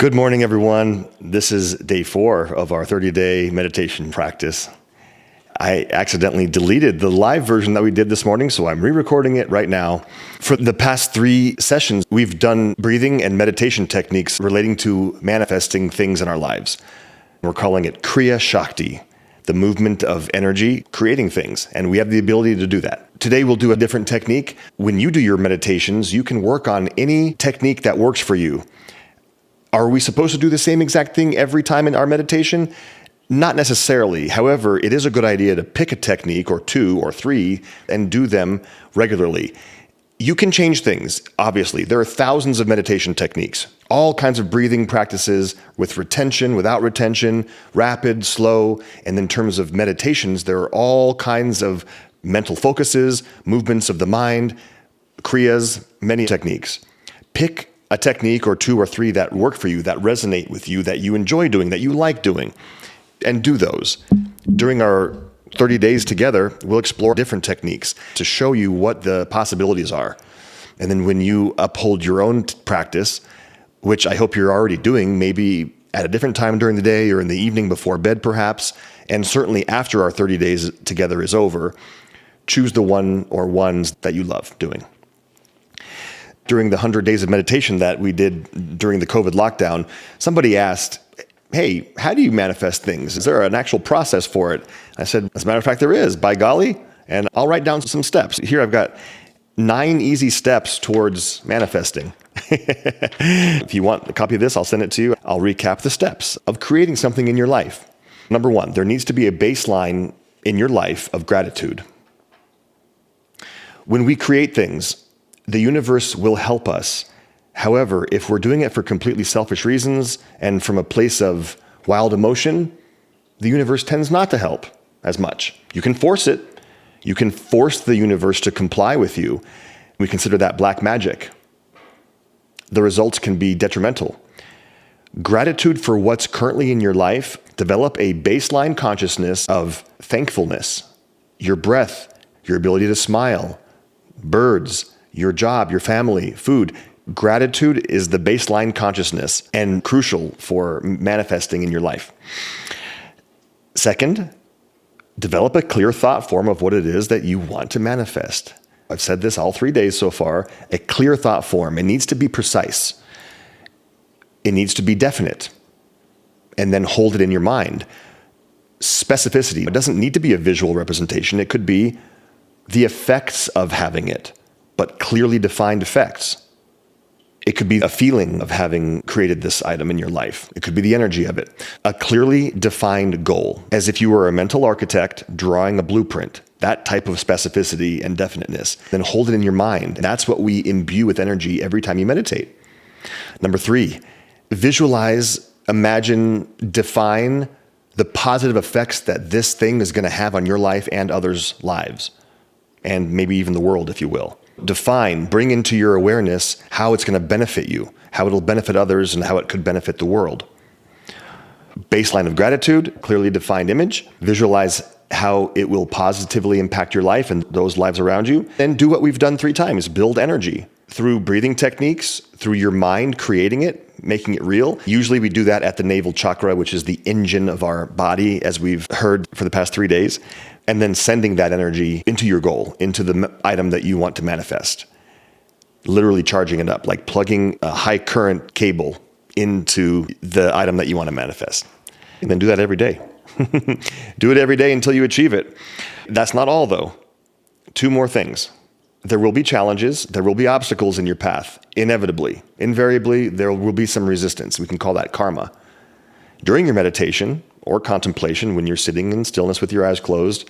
Good morning, everyone. This is day 4 of our 30-day meditation practice. I accidentally deleted the live version that we did this morning, so I'm re-recording it right now. For the past 3 sessions, we've done breathing and meditation techniques relating to manifesting things in our lives. We're calling it KRIYASHAKTI, the movement of energy creating things, and we have the ability to do that. Today we'll do a different technique. When you do your meditations, you can work on any technique that works for you. Are we supposed to do the same exact thing every time in our meditation? Not necessarily. However, it is a good idea to pick a technique or 2 or 3 and do them regularly. You can change things, obviously. There are thousands of meditation techniques, all kinds of breathing practices with retention, without retention, rapid, slow. And in terms of meditations, there are all kinds of mental focuses, movements of the mind, kriyas, many techniques. Pick a technique or 2 or 3 that work for you, that resonate with you, that you enjoy doing, that you like doing, and do those. During our 30 days together, we'll explore different techniques to show you what the possibilities are. And then when you uphold your own practice, which I hope you're already doing, maybe at a different time during the day or in the evening before bed perhaps, and certainly after our 30 days together is over, choose the one or ones that you love doing. During the 100 days of meditation that we did during the COVID lockdown, somebody asked, hey, how do you manifest things? Is there an actual process for it? I said, as a matter of fact, there is, by golly, and I'll write down some steps. Here I've got 9 easy steps towards manifesting. If you want a copy of this, I'll send it to you. I'll recap the steps of creating something in your life. Number 1, there needs to be a baseline in your life of gratitude. When we create things, the universe will help us. However, if we're doing it for completely selfish reasons and from a place of wild emotion, the universe tends not to help as much. You can force it. You can force the universe to comply with you. We consider that black magic. The results can be detrimental. Gratitude for what's currently in your life. Develop a baseline consciousness of thankfulness. Your breath, your ability to smile, birds, your job, your family, food. Gratitude is the baseline consciousness and crucial for manifesting in your life. Second, develop a clear thought form of what it is that you want to manifest. I've said this all 3 days so far, a clear thought form. It needs to be precise. It needs to be definite. And then hold it in your mind. Specificity. It doesn't need to be a visual representation. It could be the effects of having it, but clearly defined effects. It could be a feeling of having created this item in your life. It could be the energy of it. A clearly defined goal, as if you were a mental architect drawing a blueprint. That type of specificity and definiteness. Then hold it in your mind. That's what we imbue with energy every time you meditate. Number 3, visualize, imagine, define the positive effects that this thing is going to have on your life and others' lives, and maybe even the world, if you will. Define, bring into your awareness how it's going to benefit you, how it'll benefit others, and how it could benefit the world. Baseline of gratitude, clearly defined image. Visualize how it will positively impact your life and those lives around you. And do what we've done 3 times, build energy through breathing techniques, through your mind creating it, making it real. Usually we do that at the navel chakra, which is the engine of our body, as we've heard for the past 3 days. And then sending that energy into your goal, into the item that you want to manifest. Literally charging it up, like plugging a high current cable into the item that you want to manifest. And then do that every day. Do it every day until you achieve it. That's not all, though. 2 more things. There will be challenges. There will be obstacles in your path, inevitably. Invariably, there will be some resistance. We can call that karma. During your meditation or contemplation, when you're sitting in stillness with your eyes closed,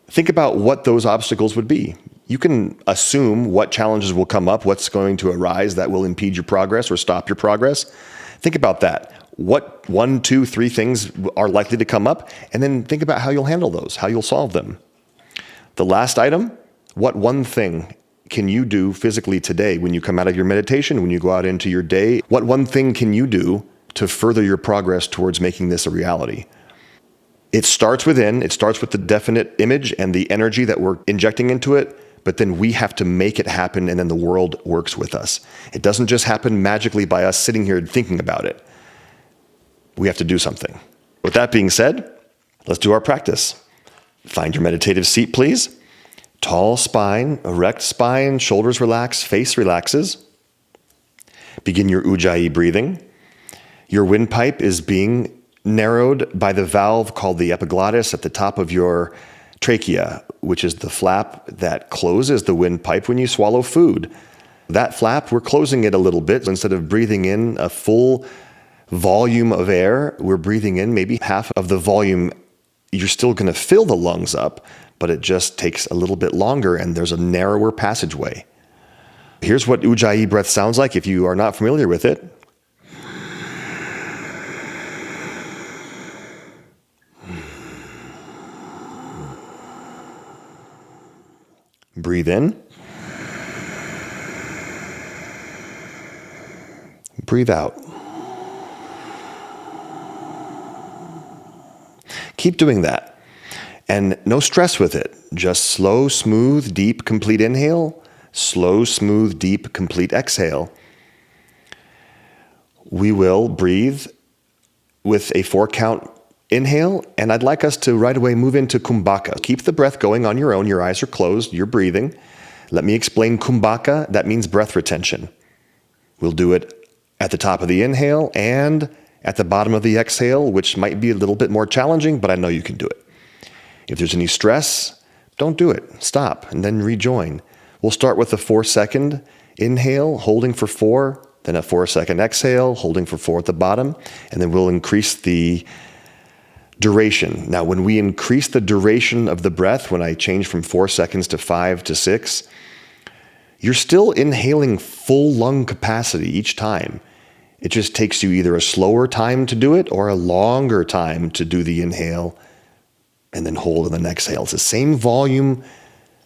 think about what those obstacles would be. You can assume what challenges will come up, what's going to arise that will impede your progress or stop your progress. Think about that. What 1, 2, 3 things are likely to come up, and then think about how you'll handle those, how you'll solve them. The last item, what one thing can you do physically today when you come out of your meditation, when you go out into your day? What one thing can you do to further your progress towards making this a reality? It starts within. It starts with the definite image and the energy that we're injecting into it, but then we have to make it happen, and then the world works with us. It doesn't just happen magically by us sitting here thinking about it. We have to do something. With that being said, let's do our practice. Find your meditative seat, please. Tall spine, erect spine, shoulders relax, face relaxes. Begin your Ujjayi breathing. Your windpipe is being narrowed by the valve called the epiglottis at the top of your trachea, which is the flap that closes the windpipe when you swallow food. That flap, we're closing it a little bit. Instead of breathing in a full volume of air, we're breathing in maybe half of the volume. You're still going to fill the lungs up, but it just takes a little bit longer, and there's a narrower passageway. Here's what Ujjayi breath sounds like if you are not familiar with it. Breathe in. Breathe out. Keep doing that. And no stress with it. Just slow, smooth, deep, complete inhale. Slow, smooth, deep, complete exhale. We will breathe with a 4-count inhale, and I'd like us to right away move into kumbhaka. Keep the breath going on your own. Your eyes are closed. You're breathing. Let me explain kumbhaka. That means breath retention. We'll do it at the top of the inhale and at the bottom of the exhale, which might be a little bit more challenging, but I know you can do it. If there's any stress, don't do it. Stop and then rejoin. We'll start with a 4-second inhale, holding for 4, then a 4-second exhale, holding for 4 at the bottom, and then we'll increase the duration. Now, when we increase the duration of the breath, when I change from 4 seconds to 5 to 6, you're still inhaling full lung capacity each time. It just takes you either a slower time to do it or a longer time to do the inhale and then hold and then exhale. It's the same volume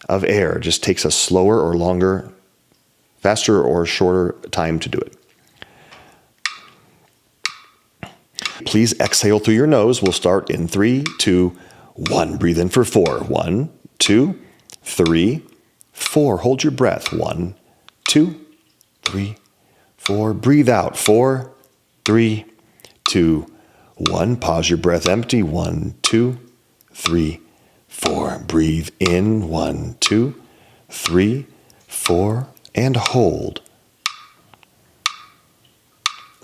of air, it just takes a slower or longer, faster or shorter time to do it. Please exhale through your nose. We'll start in 3, 2, 1. Breathe in for 4. 1, 2, 3, 4. Hold your breath. 1, 2, 3, 4. Breathe out. 4, 3, 2, 1. Pause your breath empty. 1, 2, 3, 4. Breathe in. 1, 2, 3, 4. And hold.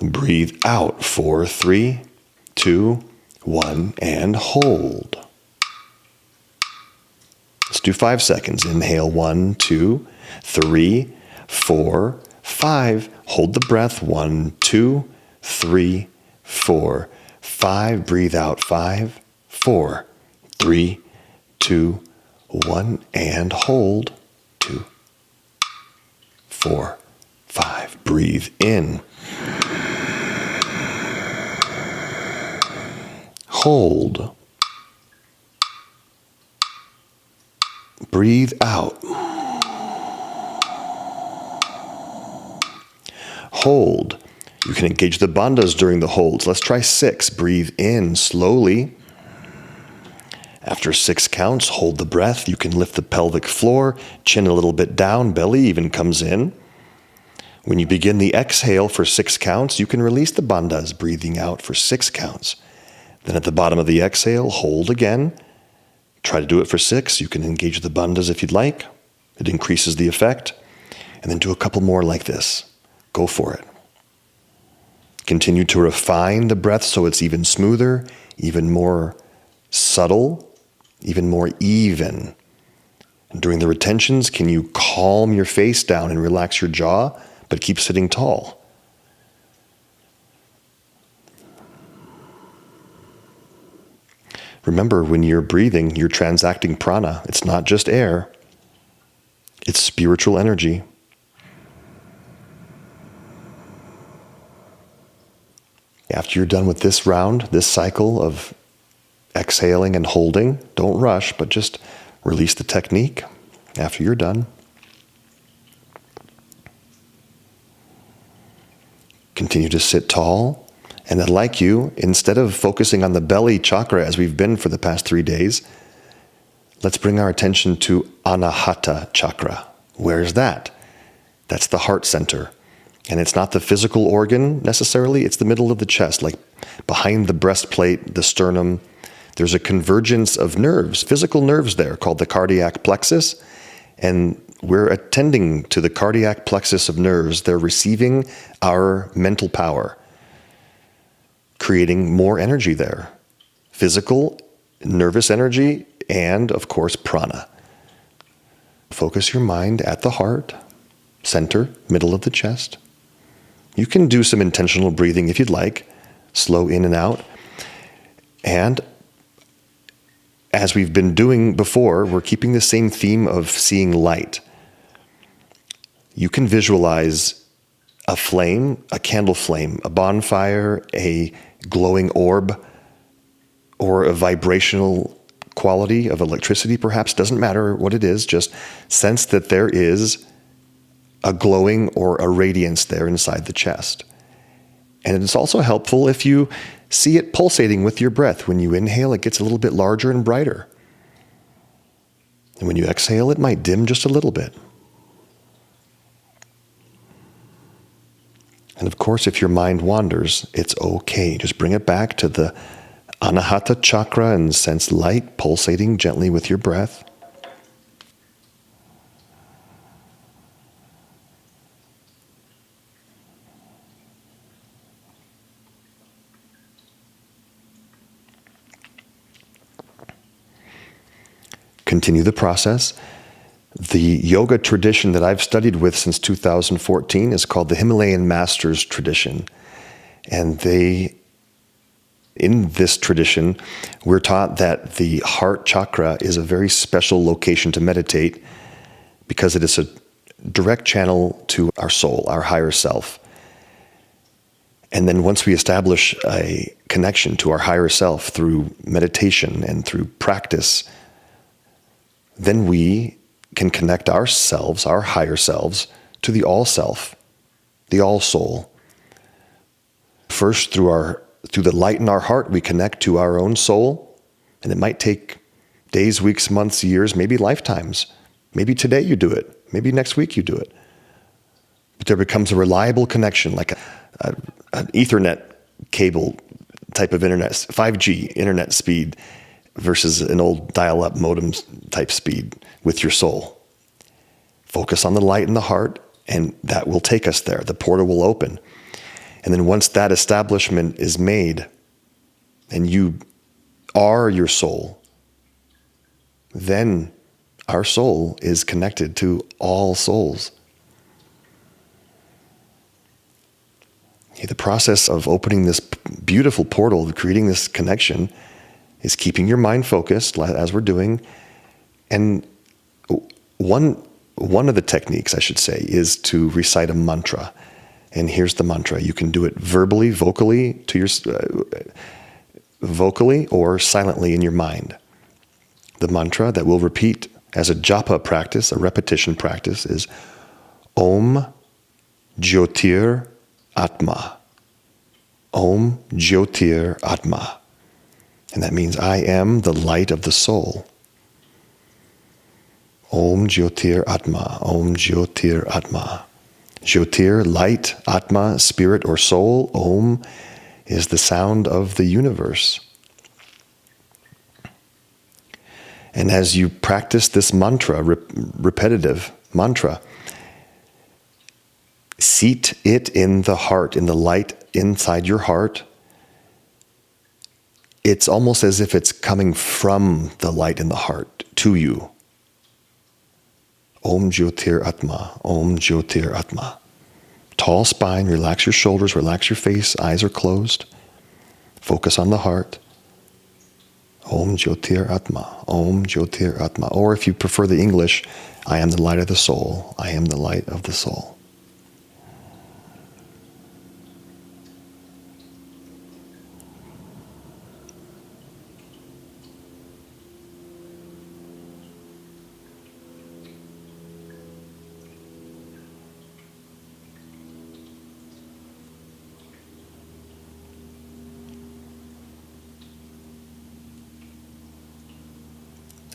Breathe out. 4, 3, 2, 1. And hold. Let's do 5 seconds. Inhale. 1, 2, 3, 4, 5. Hold the breath. 1, 2, 3, 4, 5. Breathe out. 5, 4, 3, 2, 1. And hold. 2, 4, 5. Breathe in. Hold. Breathe out. Hold. You can engage the bandhas during the holds. Let's try 6. Breathe in slowly. After 6 counts, hold the breath. You can lift the pelvic floor, chin a little bit down, belly even comes in. When you begin the exhale for 6 counts, you can release the bandhas, breathing out for 6 counts. Then at the bottom of the exhale, hold again. Try to do it for 6. You can engage the bandhas if you'd like. It increases the effect. And then do a couple more like this. Go for it. Continue to refine the breath so it's even smoother, even more subtle, even more even. And during the retentions, can you calm your face down and relax your jaw, but keep sitting tall? Remember, when you're breathing, you're transacting prana. It's not just air. It's spiritual energy. After you're done with this round, this cycle of exhaling and holding, don't rush, but just release the technique after you're done. Continue to sit tall. And I'd like you, instead of focusing on the belly chakra as we've been for the past 3 days, Let's bring our attention to Anahata chakra. Where's that? That's the heart center. And it's not the physical organ necessarily, it's the middle of the chest, like behind the breastplate, the sternum. There's a convergence of nerves, physical nerves there, called the cardiac plexus. And we're attending to the cardiac plexus of nerves. They're receiving our mental power, creating more energy there. Physical, nervous energy, and of course, prana. Focus your mind at the heart, center, middle of the chest. You can do some intentional breathing if you'd like, slow in and out. And as we've been doing before, we're keeping the same theme of seeing light. You can visualize a flame, a candle flame, a bonfire, a glowing orb, or a vibrational quality of electricity perhaps. Doesn't matter what it is, just sense that there is a glowing or a radiance there inside the chest. And it's also helpful if you see it pulsating with your breath. When you inhale, it gets a little bit larger and brighter. And when you exhale, it might dim just a little bit. And of course, if your mind wanders, it's okay. Just bring it back to the Anahata chakra and sense light pulsating gently with your breath. Continue the process. The yoga tradition that I've studied with since 2014 is called the Himalayan Masters tradition. And in this tradition, we're taught that the heart chakra is a very special location to meditate because it is a direct channel to our soul, our higher self. And then once we establish a connection to our higher self through meditation and through practice, then we can connect ourselves, our higher selves, to the all self, the all soul. First, through the light in our heart, we connect to our own soul, and it might take days, weeks, months, years, maybe lifetimes. Maybe today you do it. Maybe next week you do it. But there becomes a reliable connection, like an Ethernet cable type of internet, 5G internet speed versus an old dial-up modem type speed with your soul. Focus on the light in the heart, and that will take us there. The portal will open. And then once that establishment is made, and you are your soul, then our soul is connected to all souls. The process of opening this beautiful portal, creating this connection, is keeping your mind focused, as we're doing. And one of the techniques, I should say, is to recite a mantra. And here's the mantra. You can do it verbally, vocally, vocally or silently in your mind. The mantra that we'll repeat as a japa practice, a repetition practice, is Om Jyotir Atma. Om Jyotir Atma. And that means I am the light of the soul. Om Jyotir Atma. Om Jyotir Atma. Jyotir, light, Atma, spirit or soul. Om is the sound of the universe. And as you practice this mantra, repetitive mantra, seat it in the heart, in the light inside your heart. It's almost as if it's coming from the light in the heart to you. Om Jyotir Atma, Om Jyotir Atma. Tall spine, relax your shoulders, relax your face, eyes are closed. Focus on the heart. Om Jyotir Atma, Om Jyotir Atma. Or if you prefer the English, I am the light of the soul, I am the light of the soul.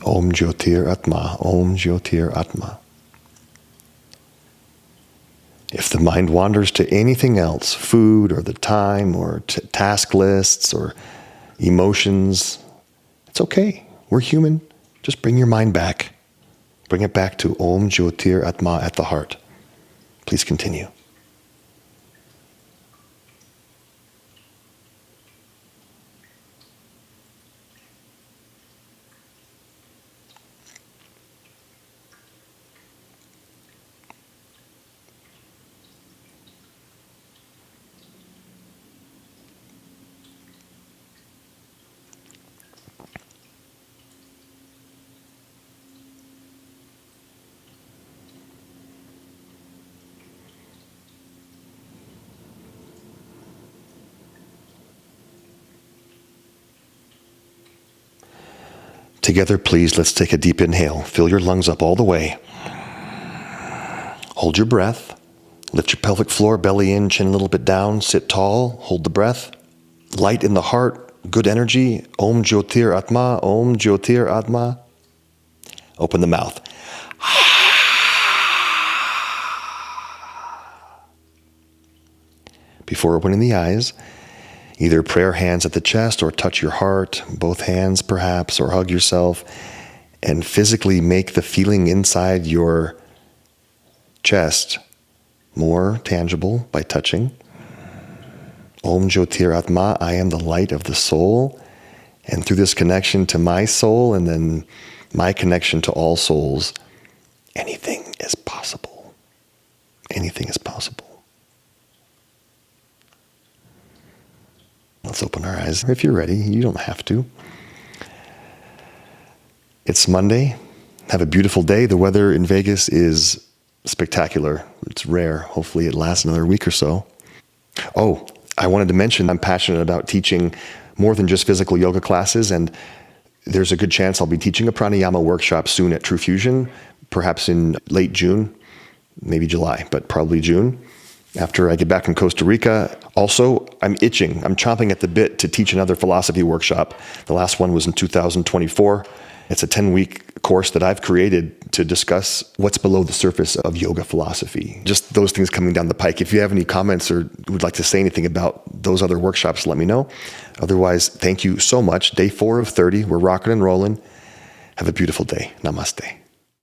Om Jyotir Atma, Om Jyotir Atma. If the mind wanders to anything else, food or the time or task lists or emotions, it's okay. We're human. Just bring your mind back. Bring it back to Om Jyotir Atma at the heart. Please continue. Together, please, let's take a deep inhale. Fill your lungs up all the way. Hold your breath. Lift your pelvic floor, belly in, chin a little bit down. Sit tall. Hold the breath. Light in the heart. Good energy. Om Jyotir Atma. Om Jyotir Atma. Open the mouth. Before opening the eyes, either prayer hands at the chest or touch your heart, both hands perhaps, or hug yourself, and physically make the feeling inside your chest more tangible by touching. Om Jyotir Atma, I am the light of the soul. And through this connection to my soul and then my connection to all souls, anything is possible. Anything is possible. Let's open our eyes. If you're ready, you don't have to. It's Monday. Have a beautiful day. The weather in Vegas is spectacular. It's rare. Hopefully it lasts another week or so. Oh, I wanted to mention I'm passionate about teaching more than just physical yoga classes, and there's a good chance I'll be teaching a pranayama workshop soon at True Fusion, perhaps in late June, maybe July, but probably June. After I get back from Costa Rica. Also, I'm itching. I'm chomping at the bit to teach another philosophy workshop. The last one was in 2024. It's a 10-week course that I've created to discuss what's below the surface of yoga philosophy. Just those things coming down the pike. If you have any comments or would like to say anything about those other workshops, let me know. Otherwise, thank you so much. Day 4 of 30. We're rocking and rolling. Have a beautiful day. Namaste.